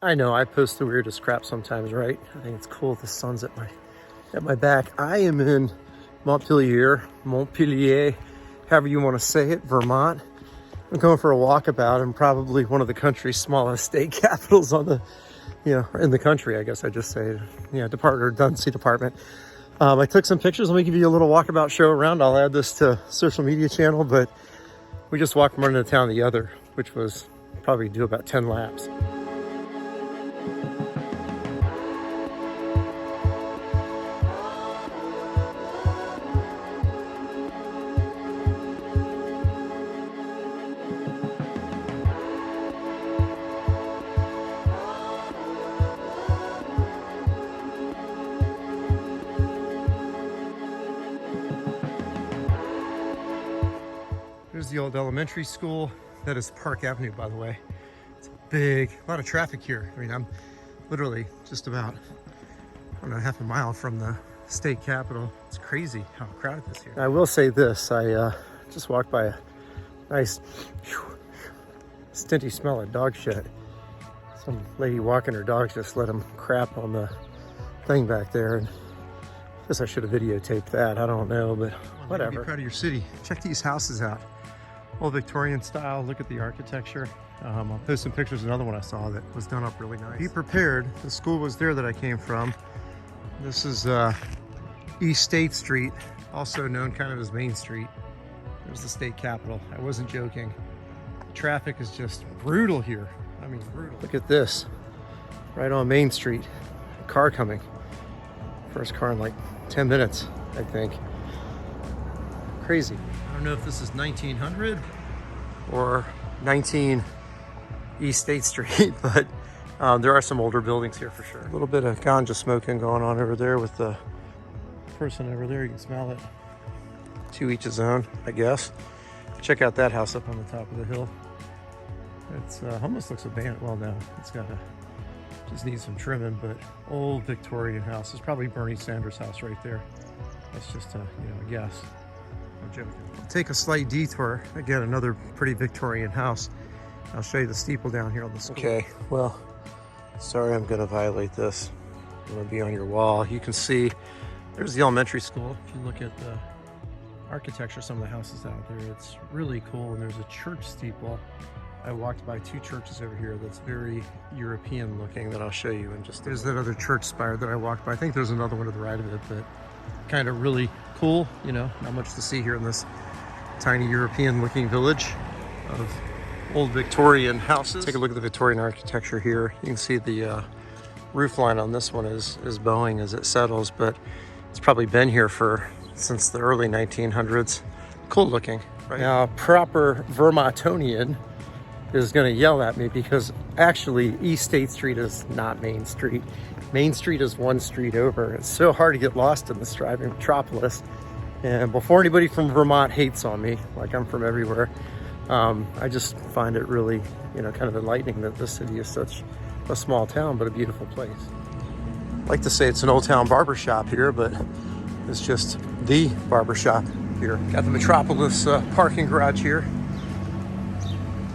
I know I post the weirdest crap sometimes, right? I think it's cool. The sun's at my back. I am in Montpelier, however you want to say it, Vermont. I'm going for a walkabout in probably one of the country's smallest state capitals on the, in the country, I guess I just say, Dundee department. I took some pictures. Let me give you a little walkabout show around. I'll add this to social media channel, but we just walked from one end of town to the other, which was probably do about 10 laps. There's the old elementary school. That is Park Avenue, by the way. It's big, a lot of traffic here. I mean, I'm literally just about, I don't know, half a mile from the state capitol. It's crazy how crowded this here. I will say this, I just walked by a nice, stinty smell of dog shit. Some lady walking her dogs just let them crap on the thing back there. And I guess I should have videotaped that. I don't know, but whatever. Be proud of your city. Check these houses out. Old Victorian style. Look at the architecture. I'll post some pictures of another one I saw that was done up really nice. Be prepared. The school was there that I came from. This is East State Street, also known kind of as Main Street. There's the state capitol. I wasn't joking. The traffic is just brutal here. I mean, brutal. Look at this. Right on Main Street. A car coming. First car in like 10 minutes, I think. Crazy. I don't know if this is 1900 or 19 East State Street, but there are some older buildings here for sure. A little bit of ganja smoking going on over there with the person over there. You can smell it. To each his own, I guess. Check out that house up on the top of the hill. It's almost looks abandoned. Well, no, it's got just needs some trimming, but old Victorian house. It's probably Bernie Sanders' house right there. That's just a guess. I'm joking. I'll take a slight detour. Again, another pretty Victorian house. I'll show you the steeple down here on the school. Okay, well, sorry, I'm gonna violate this. I'm gonna be on your wall. You can see there's the elementary school. If you look at the architecture, some of the houses out there, it's really cool. And there's a church steeple. I walked by two churches over here that's very European looking that I'll show you in just a minute. There's that other church spire that I walked by. I think there's another one to the right of it, but kind of really cool. Not much to see here in this tiny European looking village of old Victorian houses. Take a look at the Victorian architecture here. You can see the roof line on this one is bowing as it settles, but it's probably been here since the early 1900s. Cool looking, right? Now, proper Vermontonian is going to yell at me because actually East State Street is not Main Street. Main Street is one street over. It's so hard to get lost in this driving metropolis. And before anybody from Vermont hates on me, like I'm from everywhere, I just find it really, kind of enlightening that this city is such a small town, but a beautiful place. I like to say it's an old town barbershop here, but it's just the barbershop here. Got the Metropolis parking garage here.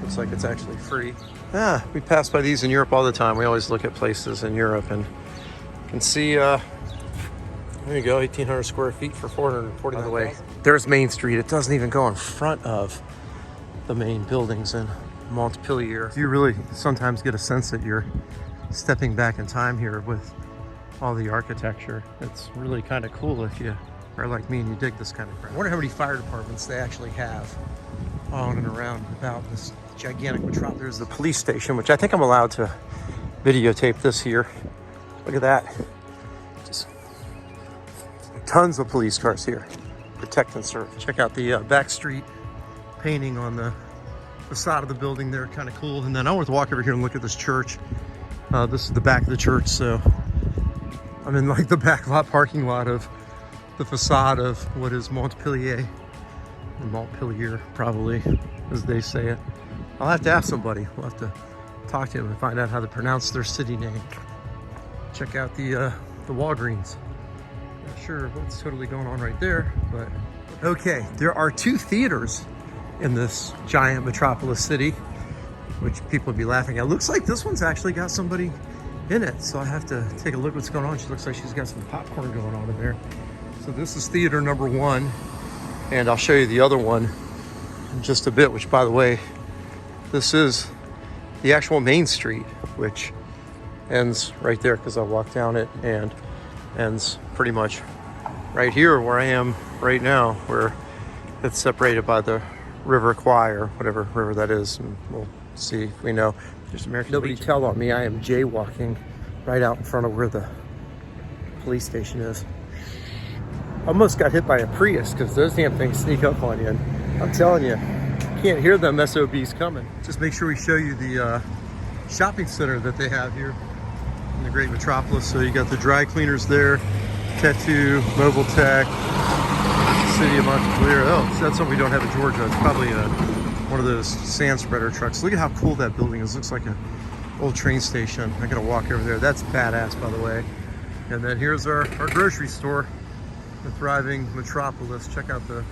Looks like it's actually free. We pass by these in Europe all the time. We always look at places in Europe and can see, there you go, 1,800 square feet for 440. By the way, there's Main Street. It doesn't even go in front of the main buildings in Montpelier. You really sometimes get a sense that you're stepping back in time here with all the architecture. It's really kind of cool if you are like me and you dig this kind of crap. I wonder how many fire departments they actually have on and around about this gigantic metropolis. There's the police station, which I think I'm allowed to videotape this here. Look at that. Just tons of police cars here. Protect and serve. Check out the back street painting on the facade of the building there. Kind of cool. And then I want to walk over here and look at this church. This is the back of the church, so I'm in like the back lot parking lot of the facade of what is Montpelier, or Montpelier probably, as they say it. I'll have to ask somebody. We'll have to talk to them and find out how to pronounce their city name. Check out the Walgreens. Not sure what's totally going on right there, but okay. There are two theaters in this giant metropolis city. which people would be laughing at. Looks like this one's actually got somebody in it, so I have to take a look what's going on. She looks like she's got some popcorn going on in there. So this is theater number 1, and I'll show you the other one in just a bit, which, by the way, this is the actual main street, which ends right there because I walked down it, and ends pretty much right here where I am right now, where it's separated by the River Kwai, or whatever river that is, and we'll see if we know. There's American Nobody Legion. Tell on me, I am jaywalking right out in front of where the police station is. Almost got hit by a Prius because those damn things sneak up on you, and I'm telling you, can't hear them SOBs coming. Just make sure we show you the shopping center that they have here in the great metropolis. So you got the dry cleaners there, Tattoo, Mobile Tech, City of Montpelier. Oh, so that's something we don't have in Georgia. It's probably one of those sand spreader trucks. Look at how cool that building is. Looks like an old train station. I gotta walk over there. That's badass, by the way. And then here's our grocery store, the thriving metropolis. Check out the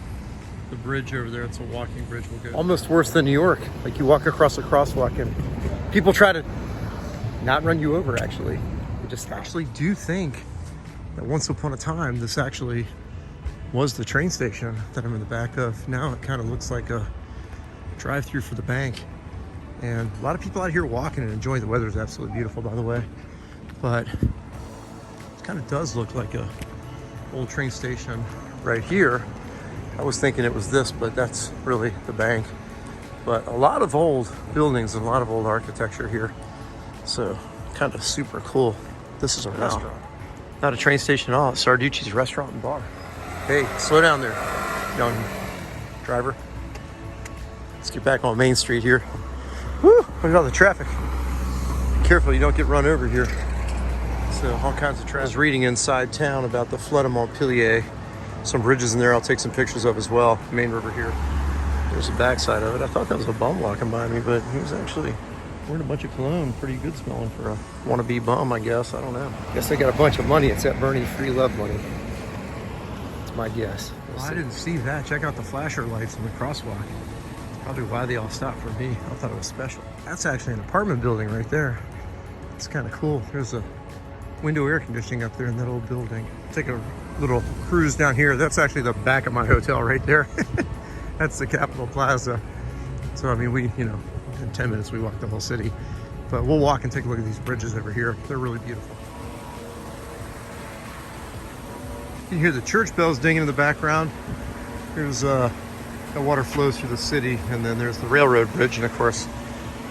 bridge over there. It's a walking bridge. We'll go. Almost worse than New York. Like, you walk across a crosswalk and people try to not run you over, actually. You just actually do think that once upon a time, this actually was the train station that I'm in the back of. Now it kind of looks like a drive-through for the bank. And a lot of people out here walking and enjoying the weather. Is absolutely beautiful, by the way. But it kind of does look like a old train station right here. I was thinking it was this, but that's really the bank. But a lot of old buildings and a lot of old architecture here. So kind of super cool. This is a restaurant. Not a train station at all. It's Sarducci's restaurant and bar. Hey, slow down there, young driver. Let's get back on Main Street here. Woo, look at all the traffic. Be careful you don't get run over here. So all kinds of traffic. I was reading inside town about the flood of Montpelier. Some bridges in there I'll take some pictures of as well. Main river here. There's the backside of it. I thought that was a bum walking by me, but he was actually wearing a bunch of cologne. Pretty good smelling for a wannabe bum, I guess. I don't know. Guess they got a bunch of money. It's that Bernie free love money. That's my guess. Well, I didn't see that. Check out the flasher lights in the crosswalk. Probably why they all stopped for me. I thought it was special. That's actually an apartment building right there. It's kind of cool. There's a window air conditioning up there in that old building. Take a little cruise down here. That's actually the back of my hotel right there. That's the Capitol Plaza. So, I mean, we, in 10 minutes we walk the whole city. But we'll walk and take a look at these bridges over here. They're really beautiful. You can hear the church bells dinging in the background. Here's the water flows through the city, and then there's the railroad bridge. And of course,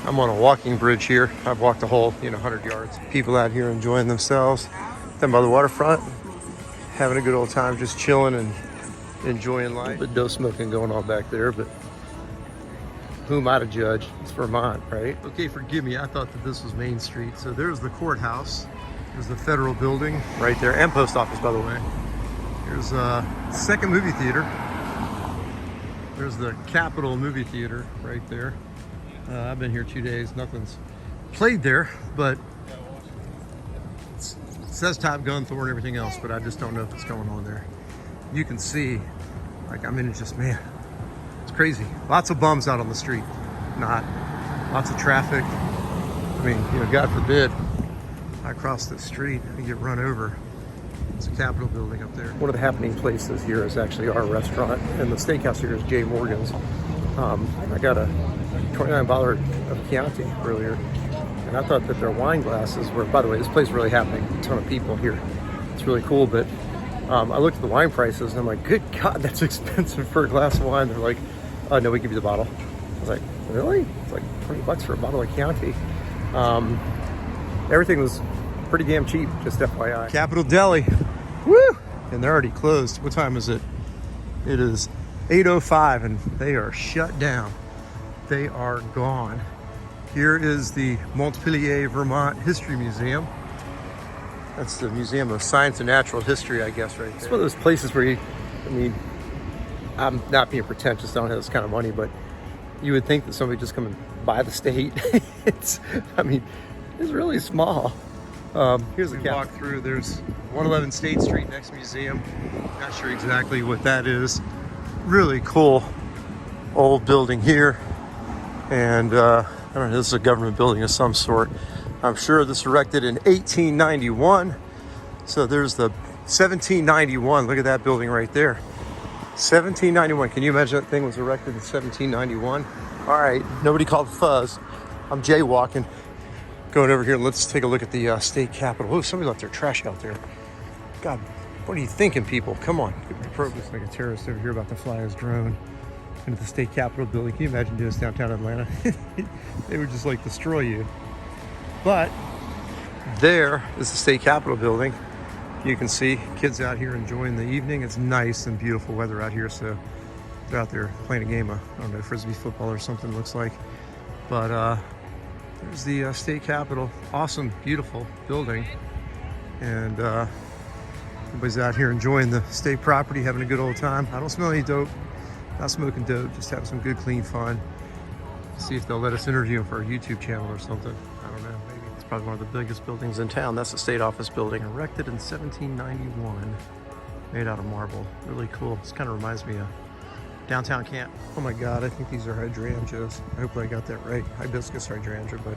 I'm on a walking bridge here. I've walked the whole, 100 yards. People out here enjoying themselves. Then by the waterfront, having a good old time, just chilling and enjoying life. A little bit of dough smoking going on back there, but who am I to judge? It's Vermont, right? Okay, forgive me. I thought that this was Main Street. So there's the courthouse. There's the federal building right there, and post office, by the way. There's a second movie theater. There's the Capitol movie theater right there. I've been here 2 days. Nothing's played there, but it says Top Gun, Thor, and everything else, but I just don't know if it's going on there. You can see, it's just, man, it's crazy. Lots of bums out on the street. Lots of traffic. I mean, God forbid I cross the street and get run over. It's a Capitol building up there. One of the happening places here is actually our restaurant, and the steakhouse here is J. Morgan's. I got a $29 of Chianti earlier, and I thought that their wine glasses were, by the way, this place is really happening. A ton of people here. It's really cool, but I looked at the wine prices and I'm like, good God, that's expensive for a glass of wine. They're like, oh, no, we give you the bottle. I was like, really? It's like $20 for a bottle of Chianti. Everything was pretty damn cheap, just FYI. Capitol Deli. Woo! And they're already closed. What time is it? It is 8:05 and they are shut down. They are gone. Here is the Montpelier Vermont History Museum. That's the Museum of Science and Natural History, I guess, right there. It's one of those places where I'm not being pretentious, I don't have this kind of money, but you would think that somebody just come and buy the state. It's really small. Here's the walk through. There's 111 State Street, next museum. Not sure exactly what that is. Really cool old building here. And don't know, this is a government building of some sort. I'm sure this was erected in 1891. So there's the 1791. Look at that building right there. 1791. Can you imagine that thing was erected in 1791? All right, nobody called fuzz. I'm jaywalking. Going over here, let's take a look at the state capitol. Oh, somebody left their trash out there. God, what are you thinking, people? Come on. Looks like a terrorist over here about to fly his drone into the state capitol building. Can you imagine doing this downtown Atlanta? They would just like destroy you. But there is the state capitol building. You can see kids out here enjoying the evening. It's nice and beautiful weather out here, so they're out there playing a game of, I don't know, frisbee football or something, looks like. But there's the state capitol. Awesome, beautiful building. And everybody's out here enjoying the state property, having a good old time. I don't smell any dope, not smoking dope, just having some good, clean fun. See if they'll let us interview them for our YouTube channel or something. I don't know, maybe. It's probably one of the biggest buildings in town. That's the state office building, erected in 1791, made out of marble. Really cool. This kind of reminds me of downtown Camp. Oh my God, I think these are hydrangeas. I hope I got that right. Hibiscus hydrangea, but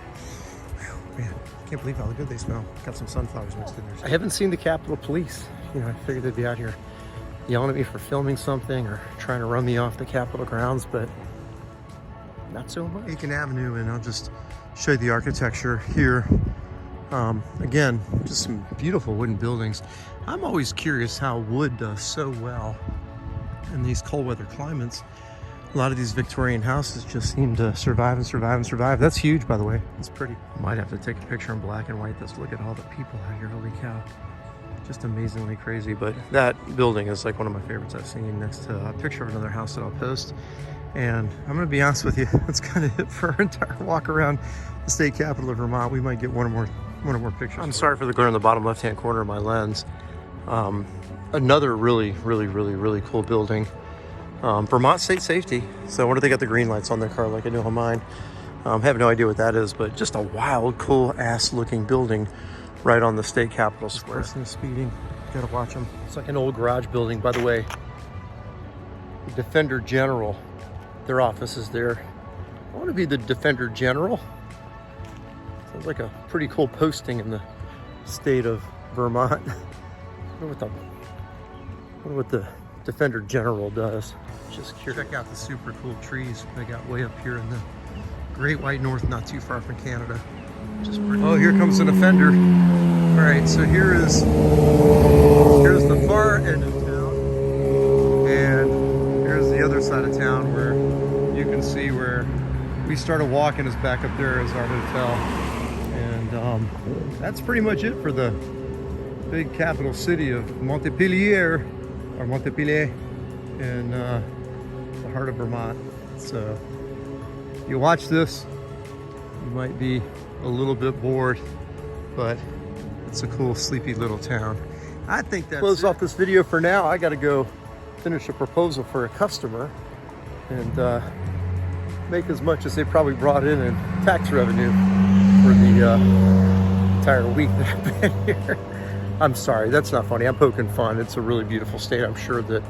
whew, man, I can't believe how good they smell. Got some sunflowers mixed in there. I haven't seen the Capitol Police. You know, I figured they'd be out here yelling at me for filming something or trying to run me off the Capitol grounds, but not so much. Aiken Avenue, and I'll just show you the architecture here. Again, just some beautiful wooden buildings. I'm always curious how wood does so well in these cold weather climates. A lot of these Victorian houses just seem to survive and survive and survive. That's huge, by the way. It's pretty. Might have to take a picture in black and white. Just look at all the people out here. Holy cow. Just amazingly crazy. But that building is like one of my favorites I've seen, next to a picture of another house that I'll post. And I'm gonna be honest with you, that's kind of it for our entire walk around the state capital of Vermont. We might get one or more pictures. I'm sorry for the glare in the bottom left-hand corner of my lens. Another really cool building. Vermont State Safety. So I wonder if they got the green lights on their car like I do on mine. I have no idea what that is, but just a wild, cool ass looking building right on the state capitol square. Person is speeding. Gotta watch them. It's like an old garage building, by the way. The Defender General, their office is there. I want to be the Defender General. Sounds like a pretty cool posting in the state of Vermont. I wonder what the Defender General does. Just curious. Check out the super cool trees they got way up here in the Great White North, not too far from Canada. Just pretty. Oh, here comes an offender. All right, so here's the far end of town, and here's the other side of town where you can see where we started walking. Is back up there is our hotel, and that's pretty much it for the big capital city of Montpelier, or Montpelier, in the heart of Vermont. So you watch this, you might be a little bit bored, but it's a cool, sleepy little town. I think that's close off this video for now. I got to go finish a proposal for a customer and make as much as they probably brought in tax revenue for the entire week that I've been here. I'm sorry, that's not funny. I'm poking fun. It's a really beautiful state. I'm sure that,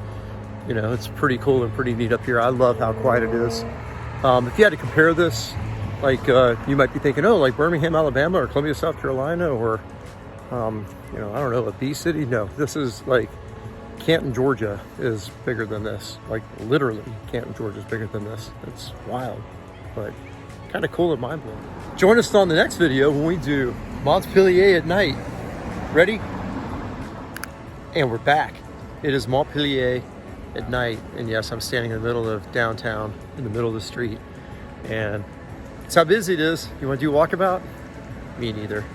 you know, it's pretty cool and pretty neat up here. I love how quiet it is. If you had to compare this, like you might be thinking, oh, like Birmingham, Alabama, or Columbia, South Carolina, or you know, I don't know, a B city. No, this is like Canton, Georgia is bigger than this. Like literally, Canton, Georgia is bigger than this. It's wild, but kind of cool and mind blowing. Join us on the next video when we do Montpelier at night. Ready? And we're back. It is Montpelier at night, and yes, I'm standing in the middle of downtown, in the middle of the street, and it's how busy it is. You want to do a walkabout? Me neither.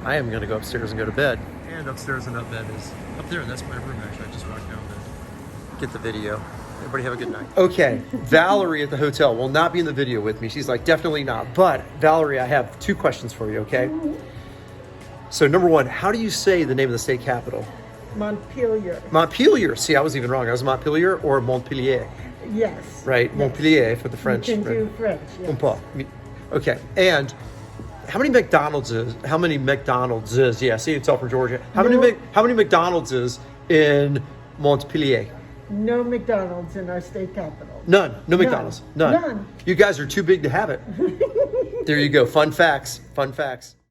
I am going to go upstairs and go to bed. And upstairs and up bed is up there. That's my room, actually. I just walked down there. Get the video. Everybody have a good night. Okay, Valerie at the hotel will not be in the video with me. She's like, definitely not. But Valerie, I have two questions for you, okay? So number one, how do you say the name of the state capital? Montpelier. Montpelier. See, I was even wrong. I was Montpelier or Montpellier. Yes. Right, yes. Montpellier for the French. You can do French, yes. Okay, and how many McDonald's is? No. Yeah, see, it's all from Georgia. How many McDonald's is in Montpelier? No McDonald's in our state capital. None. No McDonald's. None. None. You guys are too big to have it. There you go. Fun facts. Fun facts.